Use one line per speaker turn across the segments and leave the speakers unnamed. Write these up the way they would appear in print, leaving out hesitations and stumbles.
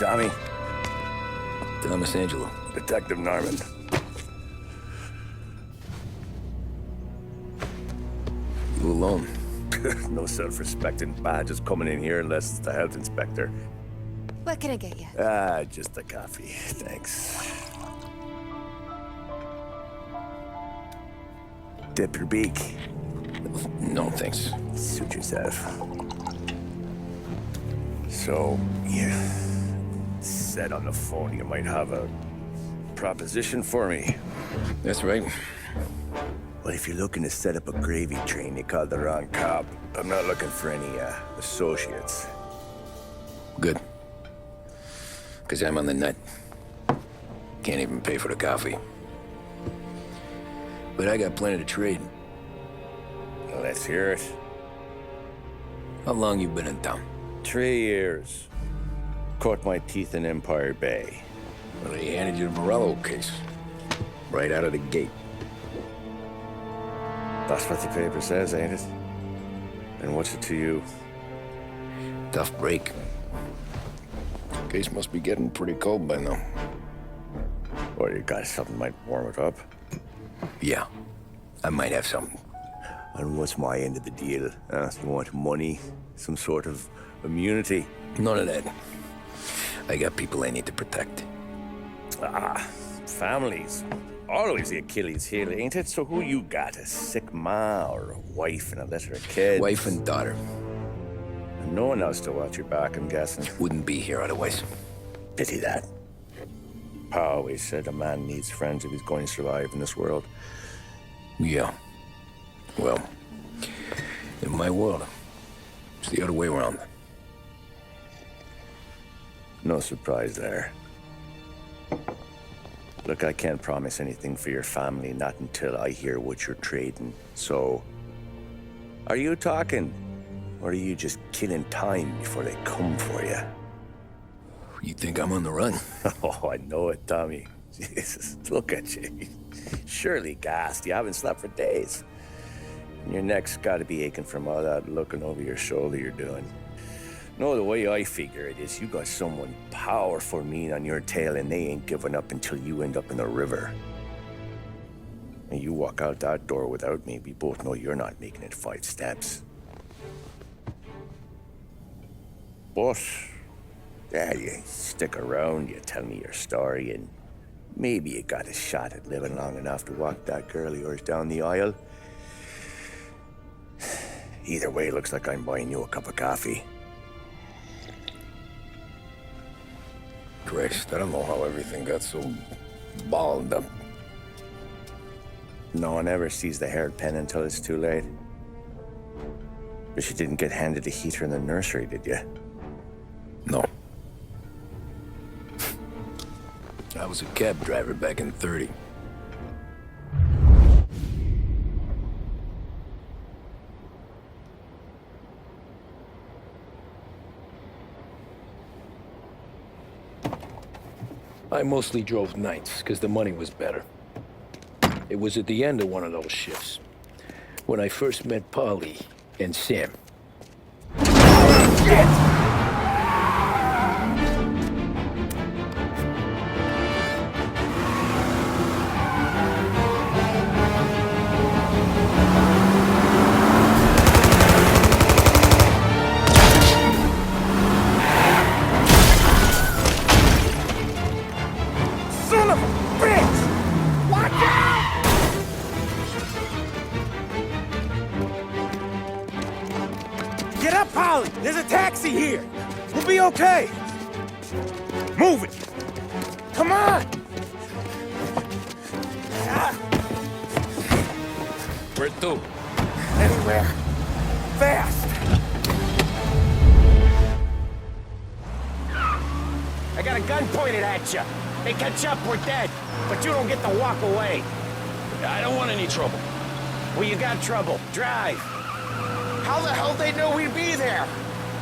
Tommy.
Thomas Angelo.
Detective Norman.
You alone?
No self-respecting badges coming in here unless it's the health inspector.
What can I get you?
Just a coffee. Thanks. Dip your beak.
No, thanks.
Suit yourself. So, you said on the phone you might have a proposition for me.
That's right.
Well, if you're looking to set up a gravy train, you called the wrong cop. I'm not looking for any, associates.
Good. Because I'm on the net. Can't even pay for the coffee. But I got plenty to trade.
Well, let's hear it.
How long you been in town?
3 years. Caught my teeth in Empire Bay.
Well, they handed you the Morello case. Right out of the gate.
That's what the paper says, ain't it? And what's it to you?
Tough break. Case must be getting pretty cold by now.
Or you got something might warm it up?
Yeah, I might have something.
And what's my end of the deal? You want money? Some sort of immunity?
None of that. I got people I need to protect.
Families. Always the Achilles heel, ain't it? So who you got? A sick ma or a wife and a litter of kids?
Wife and daughter.
And no one else to watch your back, I'm guessing.
Wouldn't be here otherwise.
Pity that. Pa always said a man needs friends if he's going to survive in this world.
Yeah. Well, in my world, it's the other way around.
No surprise there. Look, I can't promise anything for your family, not until I hear what you're trading. So, are you talking? Or are you just killing time before they come for you?
You think I'm on the run?
Oh, I know it, Tommy. Jesus, look at you. Surely gassed. You haven't slept for days. And your neck's got to be aching from all that looking over your shoulder you're doing. No, the way I figure it is you got someone powerful mean on your tail and they ain't giving up until you end up in the river. And you walk out that door without me, we both know you're not making it 5 steps. But, yeah, you stick around, you tell me your story, and maybe you got a shot at living long enough to walk that girl of yours down the aisle. Either way, it looks like I'm buying you a cup of coffee.
Christ, I don't know how everything got so balled up.
No one ever sees the haired pen until it's too late. But you didn't get handed a heater in the nursery, did you?
No. I was a cab driver back in '30. I mostly drove nights, because the money was better. It was at the end of one of those shifts, when I first met Polly and Sam. Shit!
Get up, Polly! There's a taxi here! We'll be okay! Move it! Come on!
Where to?
Anywhere. Fast!
I got a gun pointed at you. They catch up, we're dead. But you don't get to walk away.
I don't want any trouble.
Well, you got trouble. Drive. How the hell they know we'd be there?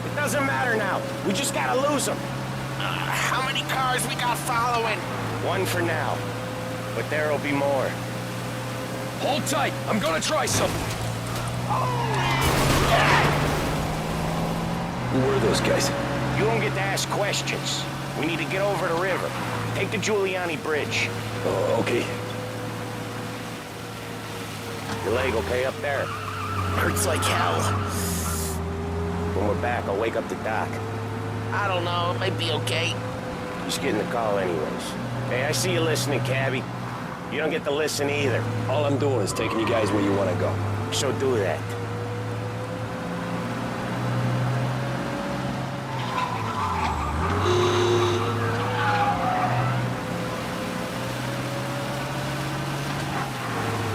It doesn't matter now. We just gotta lose them.
How many cars we got following?
One for now. But there'll be more.
Hold tight. I'm gonna try something. Who were those guys?
You don't get to ask questions. We need to get over the river. Take the Giuliani Bridge.
Oh, okay.
Your leg okay up there?
Hurts like hell.
When we're back, I'll wake up the doc.
I don't know, it might be okay.
Just getting the call anyways. Hey, I see you listening, cabbie. You don't get to listen either.
All I'm doing is taking you guys where you want to go.
So do that.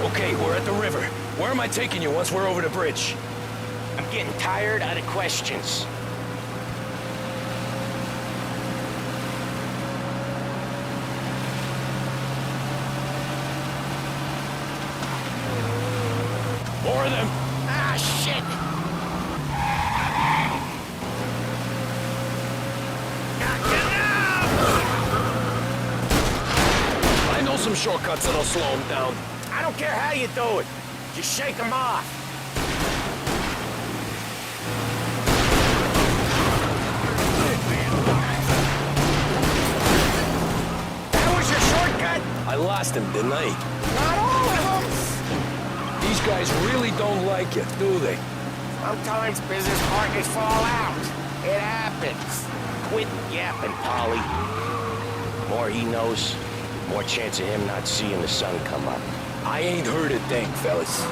Okay, we're at the river. Where am I taking you once we're over the bridge?
I'm getting tired out of questions.
More of them.
Ah, shit!
I know some shortcuts that'll slow them down.
I don't care how you do it. Just shake them off. That was your shortcut?
I lost him, didn't I?
Not all of them.
These guys really don't like you, do they?
Sometimes business partners fall out. It happens. Quit yapping, Polly. More he knows, more chance of him not seeing the sun come up.
I ain't heard a thing, fellas.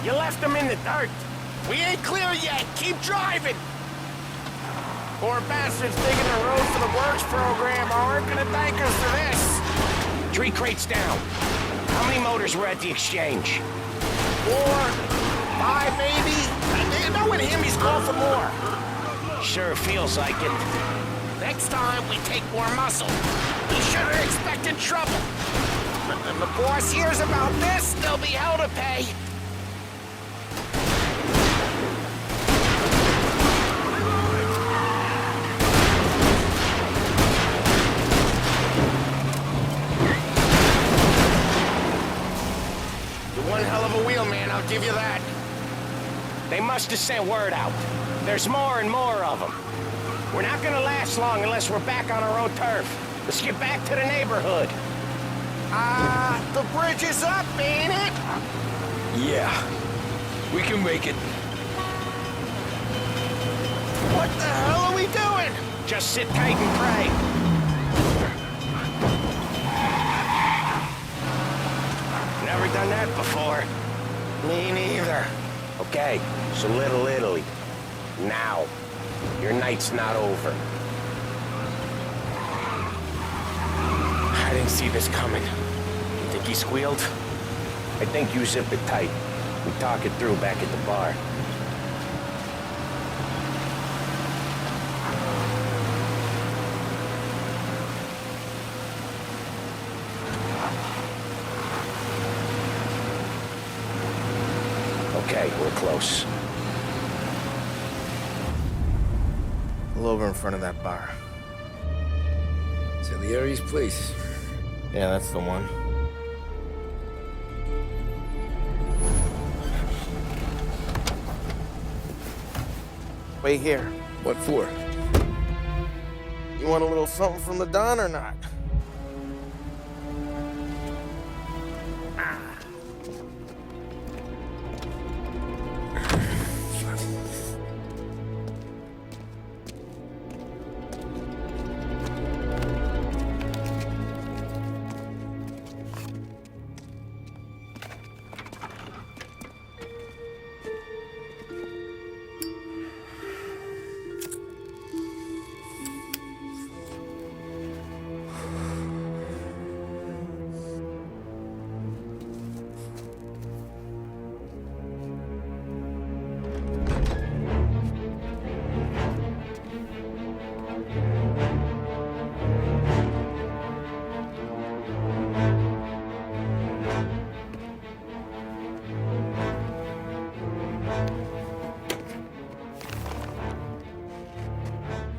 You left him in the dirt.
We ain't clear yet. Keep driving.
Poor bastards digging the road for the works program aren't gonna thank us for this. 3 crates down. How many motors were at the exchange?
4, 5 maybe. You know with him, he's going for more.
Sure feels like it.
Next time, we take more muscle. We should have expected trouble. When the boss hears about this, there'll be hell to pay.
You're one hell of a wheelman, I'll give you that. They must have sent word out. There's more and more of them. We're not gonna last long unless we're back on our own turf. Let's get back to the neighborhood.
The bridge is up, ain't it?
Yeah. We can make it.
What the hell are we doing?
Just sit tight and pray. Never done that before. Me neither. Okay, so Little Italy. Now. Your night's not over. I didn't see this coming. You think he squealed? I think you zip it tight. We talk it through back at the bar. Okay, we're close.
Pull over in front of that bar.
Salieri's place.
Yeah, that's the one. Wait here.
What for?
You want a little something from the Don or not?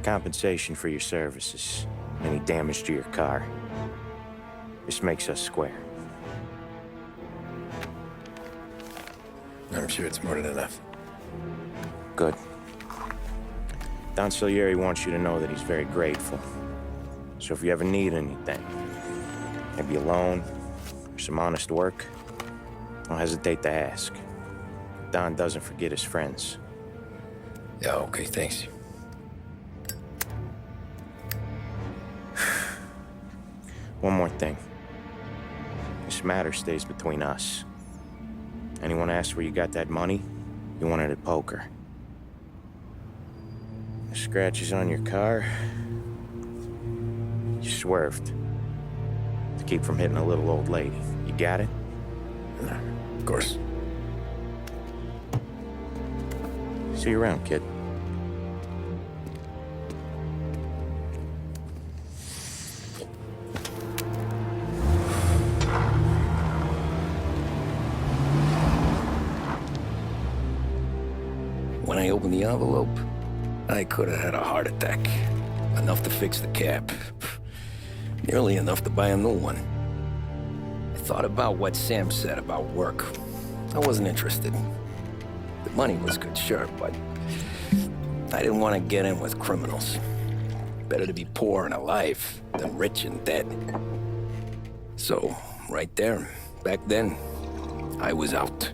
Compensation for your services. Any damage to your car. This makes us square.
I'm sure it's more than enough.
Good. Don Salieri wants you to know that he's very grateful. So if you ever need anything, maybe a loan or some honest work, don't hesitate to ask. Don doesn't forget his friends.
Yeah, okay, thanks.
One more thing. This matter stays between us. Anyone asks where you got that money, you won it at poker. The scratches on your car, you swerved to keep from hitting a little old lady. You got it?
Of course.
See you around, kid.
When I opened the envelope, I could have had a heart attack. Enough to fix the cap. Nearly enough to buy a new one. I thought about what Sam said about work. I wasn't interested. The money was good, sure, but I didn't want to get in with criminals. Better to be poor and alive than rich and dead. So, right there, back then, I was out.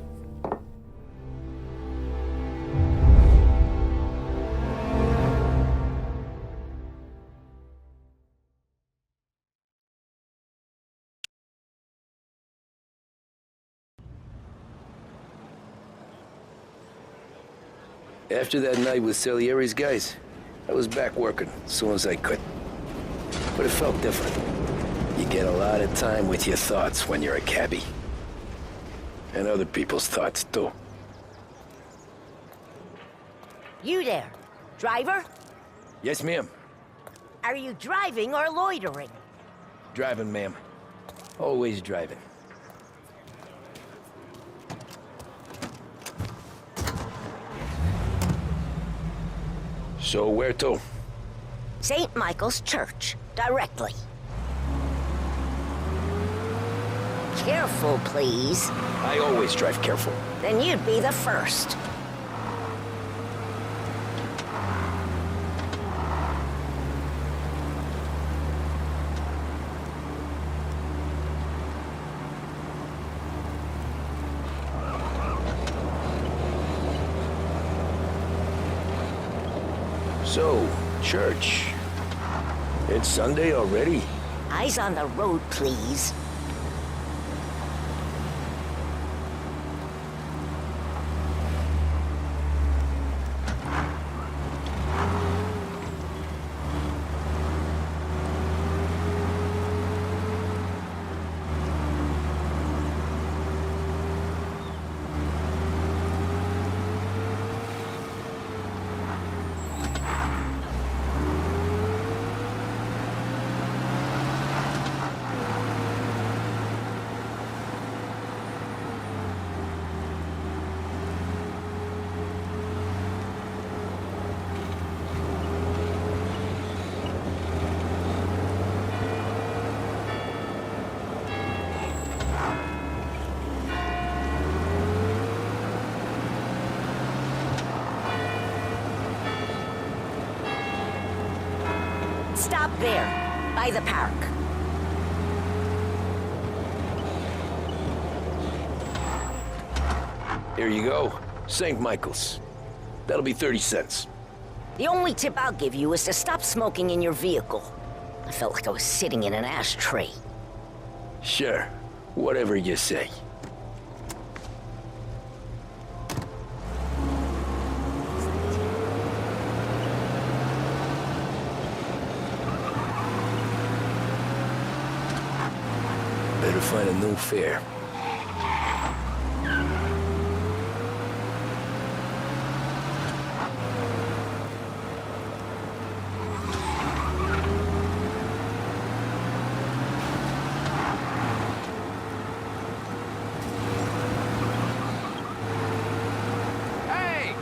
After that night with Salieri's guys, I was back working as soon as I could. But it felt different. You get a lot of time with your thoughts when you're a cabbie. And other people's thoughts, too.
You there, driver?
Yes, ma'am.
Are you driving or loitering?
Driving, ma'am. Always driving. So where to?
St. Michael's Church, directly. Careful, please.
I always drive careful.
Then you'd be the first.
So, church. It's Sunday already?
Eyes on the road, please. Stop there, by the park.
Here you go. St. Michael's. That'll be 30 cents.
The only tip I'll give you is to stop smoking in your vehicle. I felt like I was sitting in an ashtray.
Sure. Whatever you say. Better find a new fare.
Hey!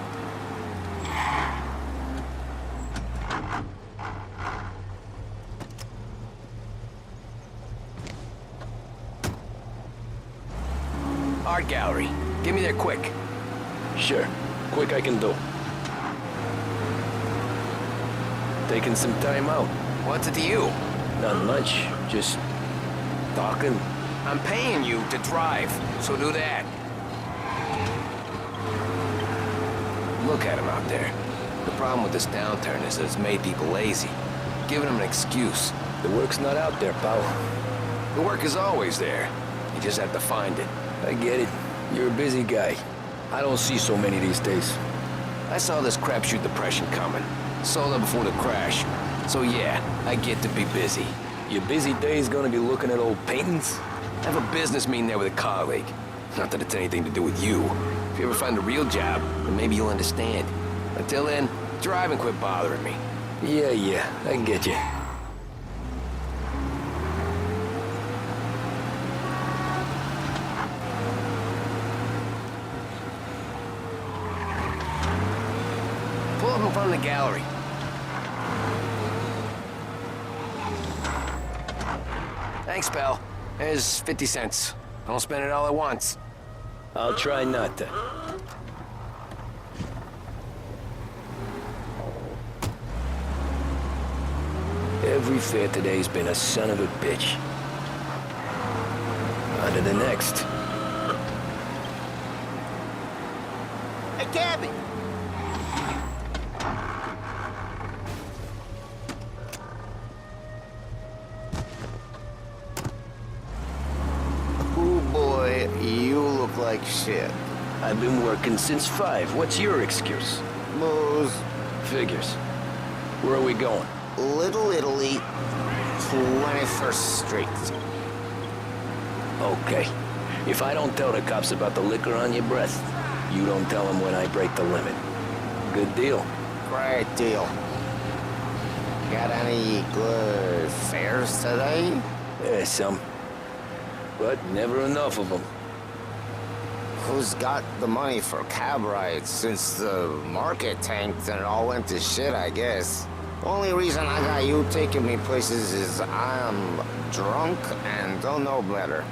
Art gallery. Get me there quick. Sure. Quick I can do. Taking some time out.
What's it to you?
Not much. Just talking.
I'm paying you to drive, so do that. Look at him out there. The problem with this downturn is that it's made people lazy. Giving them an excuse.
The work's not out there, pal.
The work is always there. You just have to find it.
I get it. You're a busy guy. I don't see so many these days.
I saw this crapshoot depression coming. Sold out before the crash. So yeah, I get to be busy.
Your busy day's gonna be looking at old paintings?
I have a business meeting there with a colleague. Not that it's anything to do with you. If you ever find a real job, then maybe you'll understand. Until then, drive and quit bothering me.
Yeah, I get you.
Pull up in front of the gallery. Thanks, pal. There's 50 cents. Don't spend it all at once.
I'll try not to. Every fare today's been a son of a bitch. On to the next.
Hey, Gabby! Oh boy, you look like shit.
I've been working since 5. What's your excuse?
Booze.
Figures. Where are we going?
Little Italy, 21st Street.
Okay. If I don't tell the cops about the liquor on your breath, you don't tell them when I break the limit. Good deal.
Great deal. Got any good fares today?
Yeah, some. But never enough of them.
Who's got the money for cab rides since the market tanked and it all went to shit, I guess? Only reason I got you taking me places is I'm drunk and don't know better.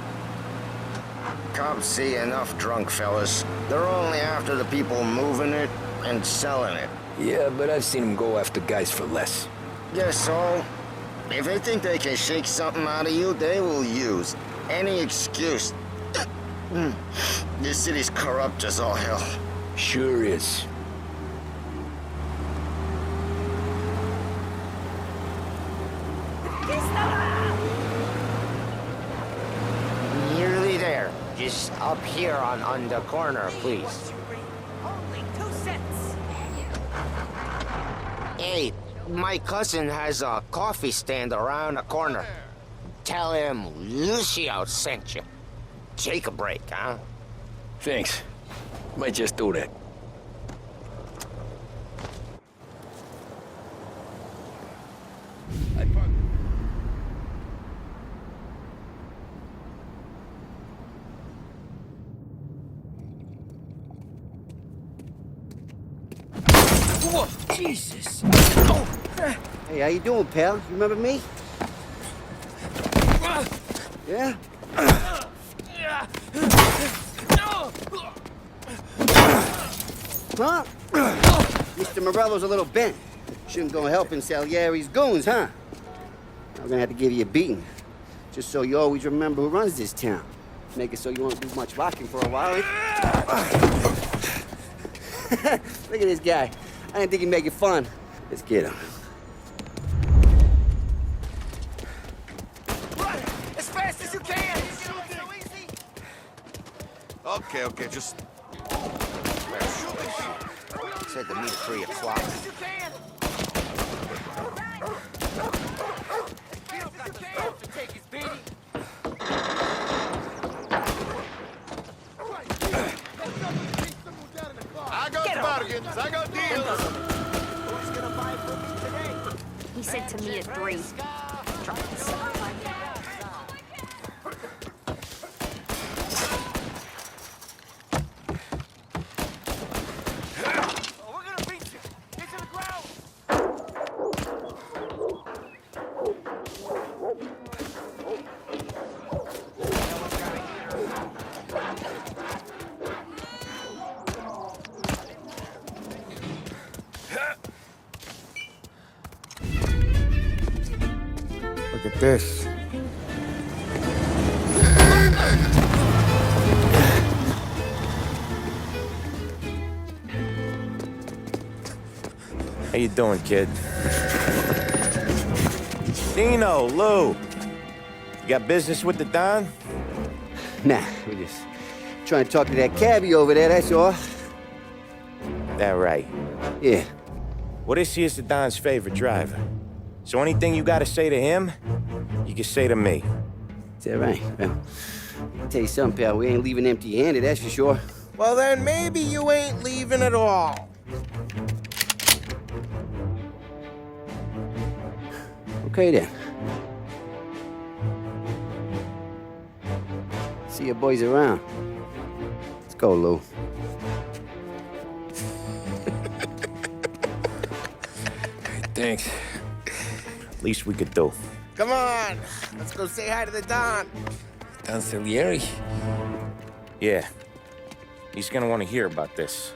Cops see enough drunk fellas. They're only after the people moving it and selling it.
Yeah, but I've seen them go after guys for less.
Guess so. If they think they can shake something out of you, they will use any excuse. This city's corrupt as all hell.
Sure is.
Nearly there. Just up here on the corner, please.
Only 2 cents.
Hey, my cousin has a coffee stand around the corner. Tell him Lucio sent you. Take a break, huh?
Thanks. Might just do that. I parked.
Whoa, Jesus! Oh. Hey, how you doing, pal? You remember me? Yeah? Huh? Mr. Morello's a little bent. Shouldn't go helping Salieri's goons, huh? I'm gonna have to give you a beating. Just so you always remember who runs this town. Make it so you won't do much rocking for a while. Look at this guy. I didn't think he'd make it fun. Let's get him.
Run! As fast as you can!
Okay, just...
Said to meet 3 o'clock.
I got bargains, I got deals.
Who's gonna buy from me today?
He said to me at 3. Try to suck my
We're gonna beat you. Get to the ground.
this.
How you doing, kid? Dino, Lou. You got business with the Don?
Nah, we're just trying to talk to that cabbie over there, that's all.
That right.
Yeah.
Well, this here's the Don's favorite driver. So anything you gotta say to him, you can say to me.
Is that right? Well, I'll tell you something, pal. We ain't leaving empty-handed, that's for sure.
Well, then maybe you ain't leaving at all.
Okay, then. See your boys around. Let's go, Lou.
Thanks.
Least we could do.
Come on, let's go say hi to the Don.
Don Salieri?
Yeah. He's gonna want to hear about this.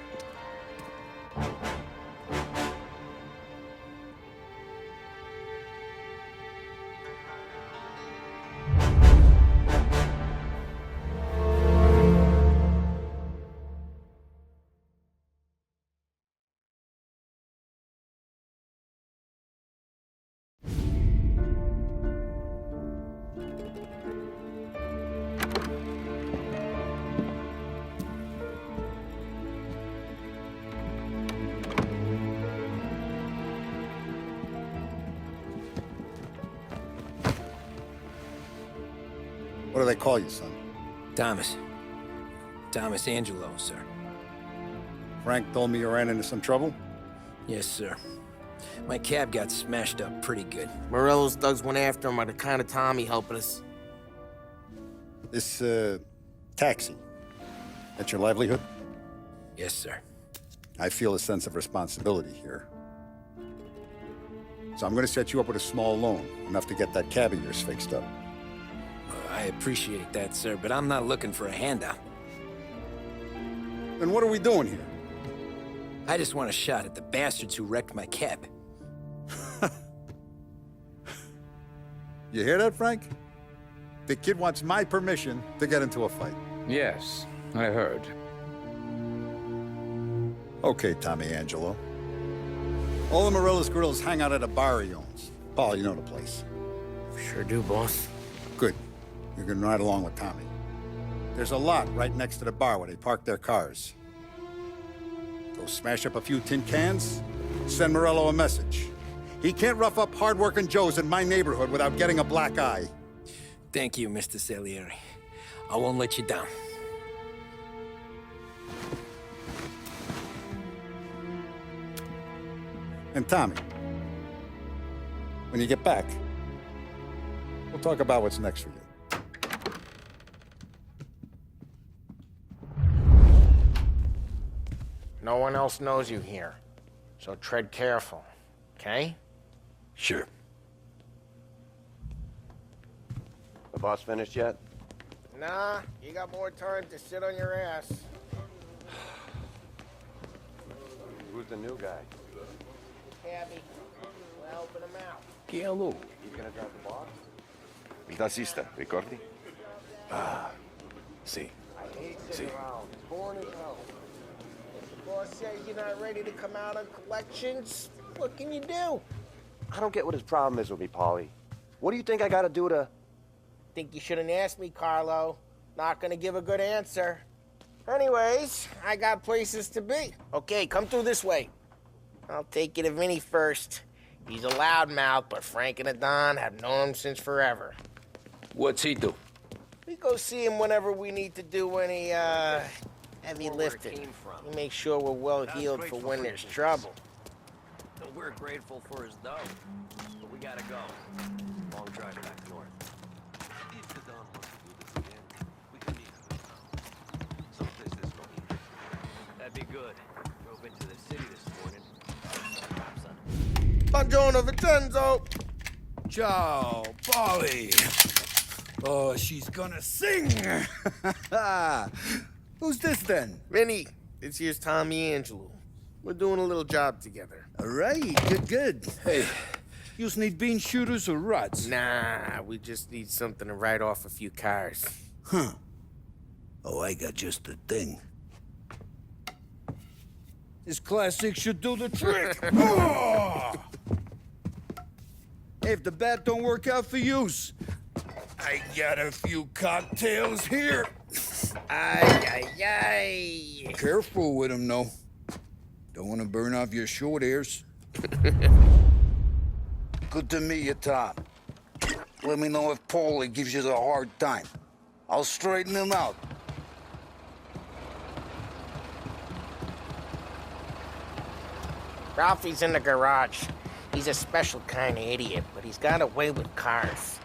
What do they call you, son?
Thomas. Thomas Angelo, sir.
Frank told me you ran into some trouble?
Yes, sir. My cab got smashed up pretty good.
Morello's thugs went after him by the kind of Tommy helping us.
This, taxi, that's your livelihood?
Yes, sir.
I feel a sense of responsibility here. So I'm gonna set you up with a small loan, enough to get that cab of yours fixed up.
I appreciate that, sir, but I'm not looking for a handout.
Then what are we doing here?
I just want a shot at the bastards who wrecked my cab.
You hear that, Frank? The kid wants my permission to get into a fight.
Yes, I heard.
Okay, Tommy Angelo. All the Morello's girls hang out at a bar he owns. Paul, you know the place.
Sure do, boss.
Good. You can ride along with Tommy. There's a lot right next to the bar where they park their cars. Go smash up a few tin cans, send Morello a message. He can't rough up hard-working Joes in my neighborhood without getting a black eye.
Thank you, Mr. Salieri. I won't let you down.
And Tommy, when you get back, we'll talk about what's next for you.
No one else knows you here, so tread careful, okay?
Sure.
The boss finished yet?
Nah, you got more time to sit on your ass.
Who's the new guy?
Cabby, we're helping him out.
Chi è lui? He's gonna drive the boss? Il tassista, ricordi? Ah, sì.
I hate sitting around. It's boring as hell. If the boss says you're not ready to come out on collections, what can you do?
I don't get what his problem is with me, Paulie. What do you think I gotta do to...
Think you shouldn't ask me, Carlo. Not gonna give a good answer. Anyways, I got places to be. Okay, come through this way. I'll take you to Vinny first. He's a loudmouth, but Frank and the Don have known him since forever.
What's he do?
We go see him whenever we need to do any, heavy lifting. We make sure we're well healed for when there's trouble.
We're grateful for his dough, but we gotta go. Long drive back north. If the Don wants to do this again, we can meet him. Someplace that's no easy. That'd be good. Drove into the city this morning.
Buongiorno, Vincenzo!
Ciao, Polly. Oh, she's gonna sing.
Who's this then?
Vinny, this here's Tommy Angelo. We're doing a little job together.
All right, good.
Hey,
You just need bean shooters or rods?
Nah, we just need something to write off a few cars.
Huh. Oh, I got just the thing. This classic should do the trick. Oh! Hey, if the bat don't work out for yous, I got a few cocktails here.
Ay, ay, ay.
Careful with them, though. Don't want to burn off your short hairs. Good to meet you, Tom. Let me know if Paulie gives you the hard time. I'll straighten him out.
Ralphie's in the garage. He's a special kind of idiot, but he's got a way with cars.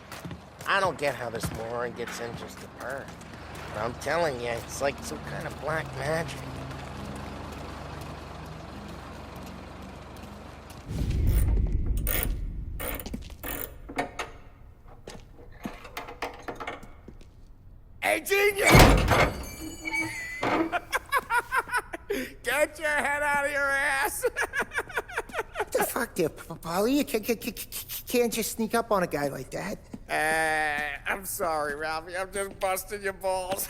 I don't get how this moron gets in just a perk. But I'm telling you, it's like some kind of black magic. Hey, genius! Get your head out of your ass!
What the fuck there, Polly? You can't just sneak up on a guy like that.
I'm sorry, Ralphie. I'm just busting your balls.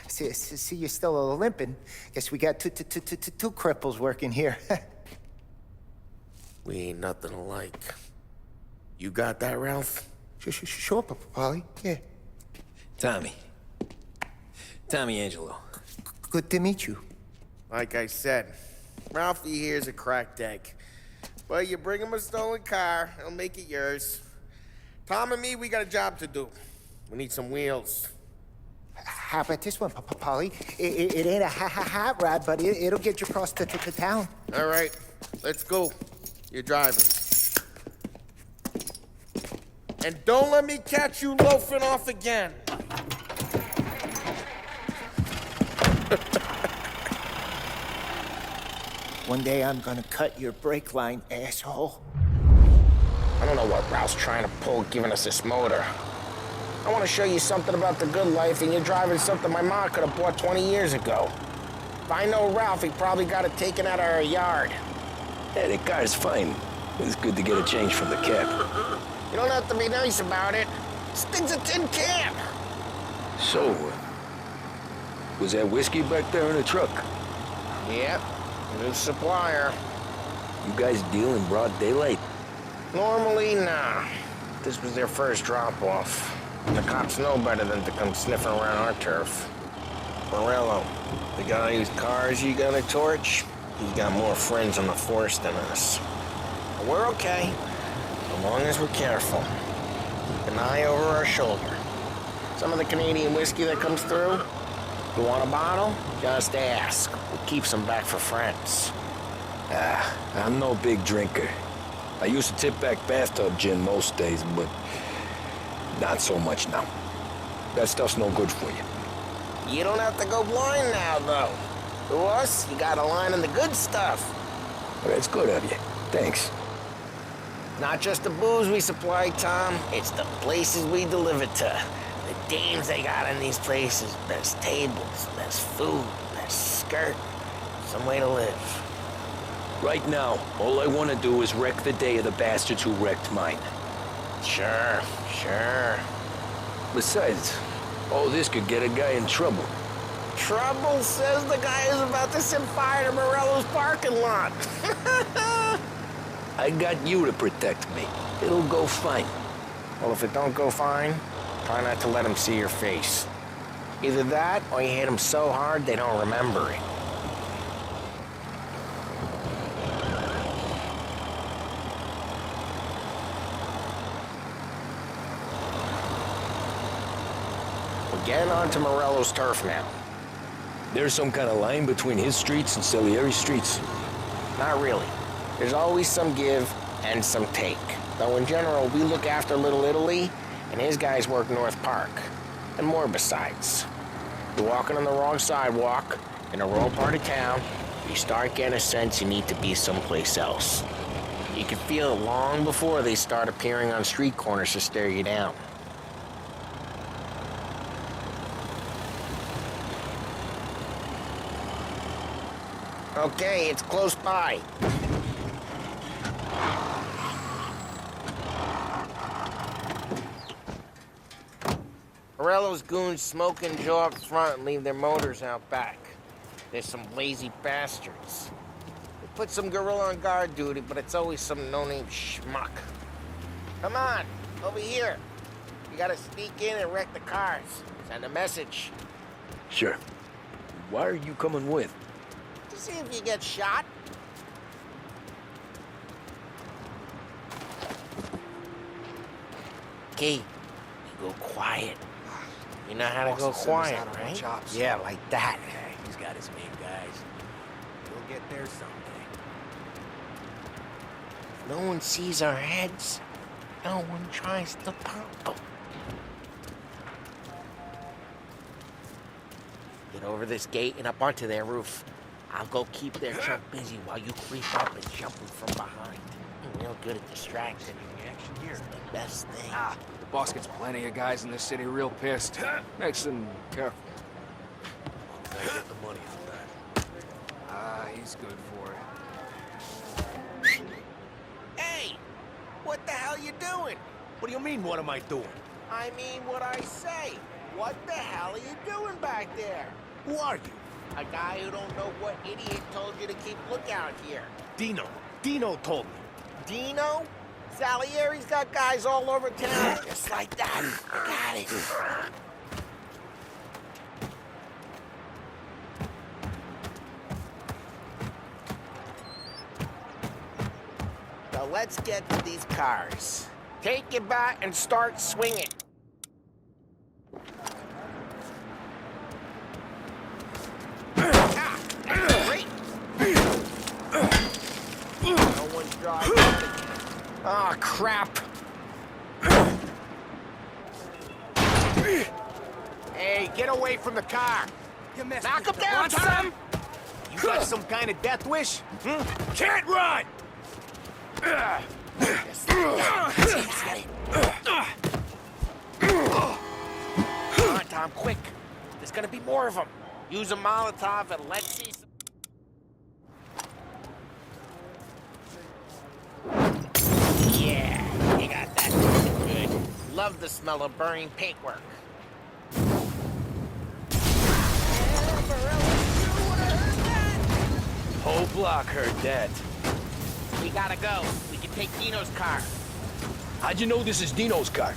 See, you're still limping. Guess we got two cripples working here.
We ain't nothing alike. You got that, Ralph?
Sure, Polly. Yeah.
Tommy Angelo.
Good to meet you.
Like I said, Ralphie here's a cracked egg. Well, you bring him a stolen car, he'll make it yours. Tom and me, we got a job to do. We need some wheels.
How about this one, Polly? It ain't a hot rod, but it'll get you across to town.
All right, let's go. You're driving. And don't let me catch you loafing off again.
One day I'm gonna cut your brake line, asshole.
I don't know what Ralph's trying to pull giving us this motor. I want to show you something about the good life, and you're driving something my mom could have bought 20 years ago. If I know Ralph, he probably got it taken out of our yard.
Yeah, the car's fine. It's good to get a change from the cab.
You don't have to be nice about it. This thing's a tin can.
So, was that whiskey back there in the truck?
Yep, new supplier.
You guys deal in broad daylight?
Normally, nah. This was their first drop-off. The cops know better than to come sniffing around our turf. Morello, the guy whose cars you gonna torch, he's got more friends on the force than us. But we're okay, as long as we're careful. Keep an eye over our shoulder. Some of the Canadian whiskey that comes through, you want a bottle? Just ask. We'll keep some back for friends.
I'm no big drinker. I used to tip back bathtub gin most days, but not so much now. That stuff's no good for you.
You don't have to go blind now, though. To us, you got a line in the good stuff.
Well, that's good of you. Thanks.
Not just the booze we supply, Tom. It's the places we deliver to. The dames they got in these places. Best tables, best food, best skirt. Some way to live.
Right now, all I want to do is wreck the day of the bastards who wrecked mine.
Sure.
Besides, all this could get a guy in trouble.
Trouble, says the guy who's about to set fire to Morello's parking lot.
I got you to protect me. It'll go fine.
Well, if it don't go fine, try not to let them see your face. Either that, or you hit them so hard they don't remember it. We're getting onto Morello's turf now.
There's some kind of line between his streets and Salieri's streets?
Not really. There's always some give and some take. Though in general, we look after Little Italy, and his guys work North Park. And more besides. You're walking on the wrong sidewalk, in the wrong part of town, you start getting a sense you need to be someplace else. You can feel it long before they start appearing on street corners to stare you down. Okay, it's close by. Morello's goons smoke and Joe up front and leave their motors out back. They're some lazy bastards. They put some gorilla on guard duty, but it's always some no-name schmuck. Come on, over here. You gotta sneak in and wreck the cars. Send a message.
Sure. Why are you coming with?
To see if you get shot. Okay, you go quiet. You know how to go quiet, right? Yeah, like that.
Yeah, he's got his main guys. We'll get there someday.
If no one sees our heads, no one tries to pop them. Get over this gate and up onto their roof. I'll go keep their truck busy while you creep up and jump them from behind. I'm real good at distracting.
Action here.
It's the best thing.
The boss gets plenty of guys in this city real pissed. Makes them careful.
I get the money for that.
He's good for it.
Hey! What the hell you doing?
What do you mean, what am I doing?
I mean what I say. What the hell are you doing back there?
Who are you?
A guy who don't know what idiot told you to keep lookout here.
Dino. Dino told me.
Dino? Salieri's got guys all over town just like that. Got it. So let's get to these cars. Take your bat and start swinging. Great. No one's driving. Oh, crap.
Hey, get away from the car.
You missed. Knock him down, Tom.
You got some kind of death wish? Can't run!
Come on, Tom, quick. There's gonna be more of them. Use a Molotov and let's see some... Yeah, you got that good. Love the smell of burning paintwork.
Whole block heard that.
We gotta go. We can take Dino's car.
How'd you know this is Dino's car?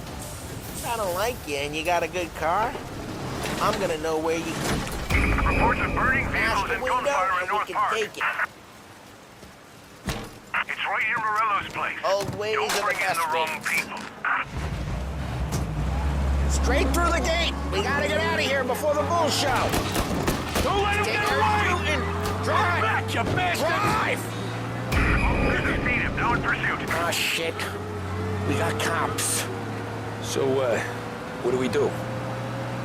I don't like you and you got a good car. I'm gonna know where you...
Reports of burning vehicles and gunfire in North Park.
Take it.
It's right near Morello's place.
Old ways
Don't
are the
bring in
best
the wrong
ways.
people.
Straight through the gate. We gotta get out of here before the bull show.
Don't let him
Take
get
her
away!
and drive!
Back, you bastard!
Drive!
Officers need him. Now in pursuit.
Oh, shit. We got cops.
So, what do we do?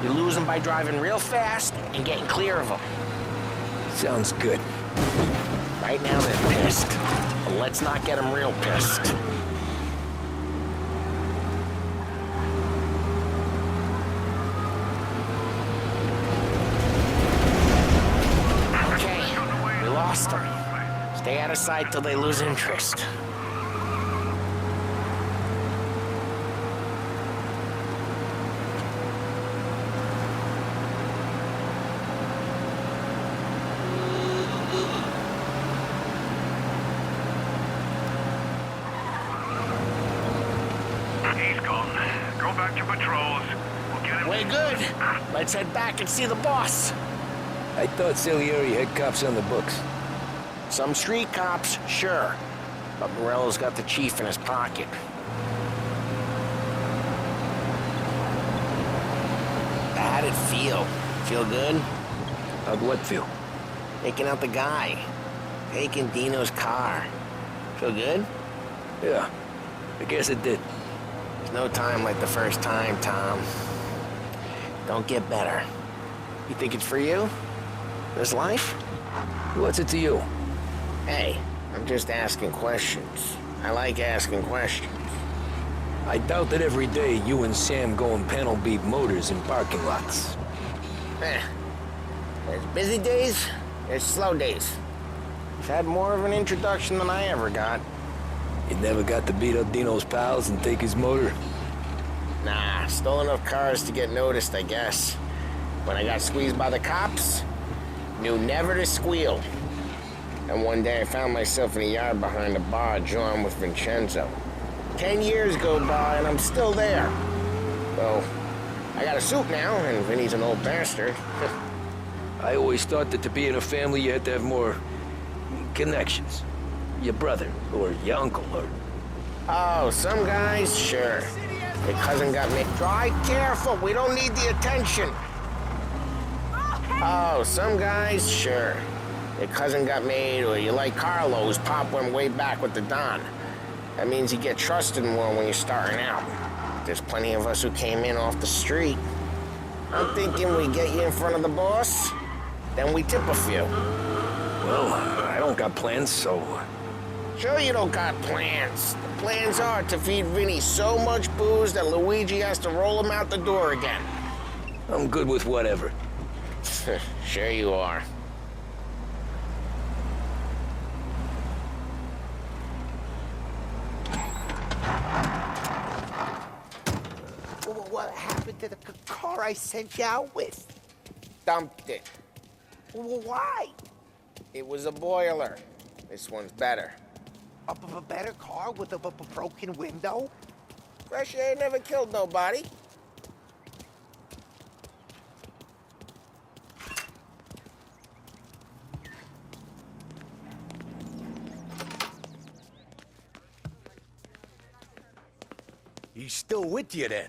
You lose them by driving real fast and getting clear of them.
Sounds good.
Right now they're pissed. But let's not get them real pissed. Okay, we lost them. Stay out of sight till they lose interest.
He's gone. Go back to patrols. We'll get him.
Way good. Let's head back and see the boss.
I thought Salieri had cops on the books.
Some street cops, sure. But Morello's got the chief in his pocket. How'd it feel? Feel good?
How'd what feel?
Taking out the guy. Taking Dino's car. Feel good?
Yeah, I guess it did.
There's no time like the first time, Tom. Don't get better. You think it's for you? This life?
What's it to you?
Hey, I'm just asking questions. I like asking questions.
I doubt that every day you and Sam go and panel beat motors in parking lots.
There's busy days, there's slow days. You've had more of an introduction than I ever got.
You never got to beat up Dino's pals and take his motor?
Nah, stole enough cars to get noticed, I guess. When I got squeezed by the cops, knew never to squeal. And one day I found myself in a yard behind a bar drawn with Vincenzo. 10 years go by and I'm still there. Well, I got a suit now, and Vinny's an old bastard.
I always thought that to be in a family you had to have more connections. Your brother, or your uncle, or...
Oh, some guys, sure. Your cousin got me. Drive careful, we don't need the attention. Oh, some guys, sure. Your cousin got made, or you like Carlo's, Pop went way back with the Don. That means you get trusted more when you're starting out. There's plenty of us who came in off the street. I'm thinking we get you in front of the boss, then we tip a few.
Well, I don't got plans, so...
Sure you don't got plans. The plans are to feed Vinny so much booze that Luigi has to roll him out the door again.
I'm good with whatever.
Sure you are.
What happened to the car I sent you out with?
Dumped it.
Why?
It was a boiler. This one's better.
A better car with a broken window?
Fresh air never killed nobody.
He's still with you then?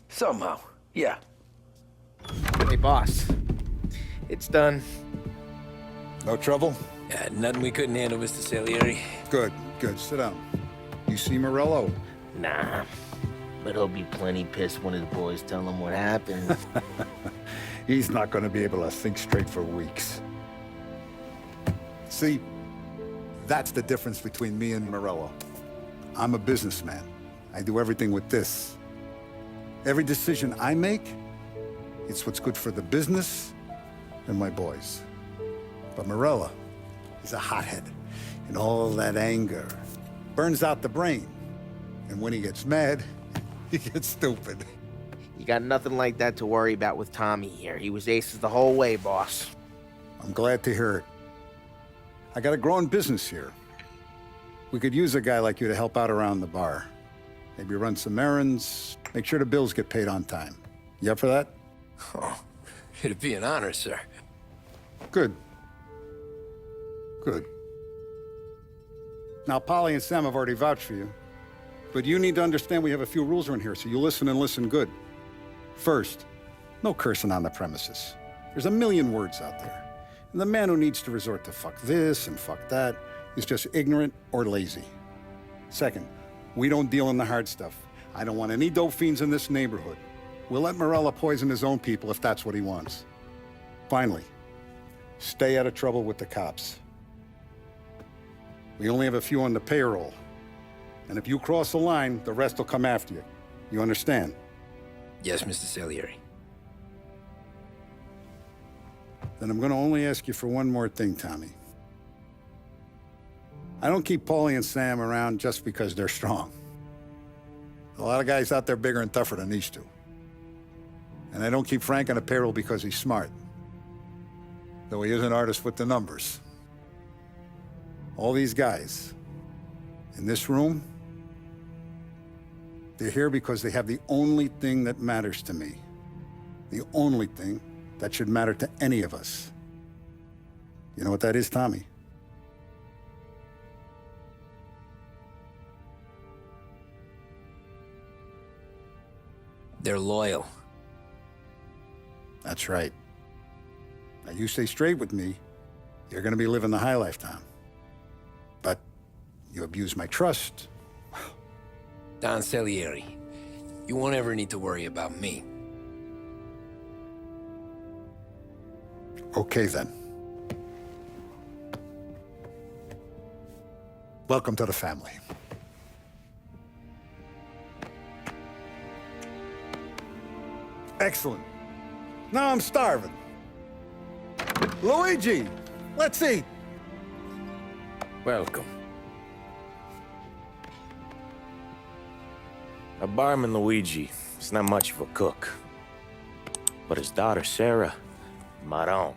Somehow, yeah.
Hey, boss. It's done.
No trouble?
Yeah, nothing we couldn't handle, Mr. Salieri.
Good, good. Sit down. You see Morello?
Nah. But he'll be plenty pissed when his boys tell him what happened.
He's not going to be able to think straight for weeks. See, that's the difference between me and Morello. I'm a businessman. I do everything with this. Every decision I make, it's what's good for the business and my boys. But Morello is a hothead, and all that anger burns out the brain. And when he gets mad, he gets stupid.
You got nothing like that to worry about with Tommy here. He was aces the whole way, boss.
I'm glad to hear it. I got a growing business here. We could use a guy like you to help out around the bar. Maybe run some errands, make sure the bills get paid on time. You up for that?
Oh, it'd be an honor, sir.
Good. Good. Now, Polly and Sam have already vouched for you. But you need to understand we have a few rules around here, so you listen and listen good. First, no cursing on the premises. There's a million words out there. And the man who needs to resort to fuck this and fuck that is just ignorant or lazy. Second, we don't deal in the hard stuff. I don't want any dope fiends in this neighborhood. We'll let Morello poison his own people if that's what he wants. Finally, stay out of trouble with the cops. We only have a few on the payroll. And if you cross the line, the rest will come after you. You understand?
Yes, Mr. Salieri.
Then I'm gonna only ask you for one more thing, Tommy. I don't keep Paulie and Sam around just because they're strong. A lot of guys out there bigger and tougher than these two. And I don't keep Frank on a payroll because he's smart. Though he is an artist with the numbers. All these guys in this room, they're here because they have the only thing that matters to me. The only thing that should matter to any of us. You know what that is, Tommy?
They're loyal.
That's right. Now, you stay straight with me, you're gonna be living the high life, Tom. But you abuse my trust.
Don Salieri, you won't ever need to worry about me.
Okay, then. Welcome to the family. Excellent. Now I'm starving. Luigi, let's eat.
Welcome. A barman Luigi.
He's not much of a cook. But his daughter, Sarah, Maron.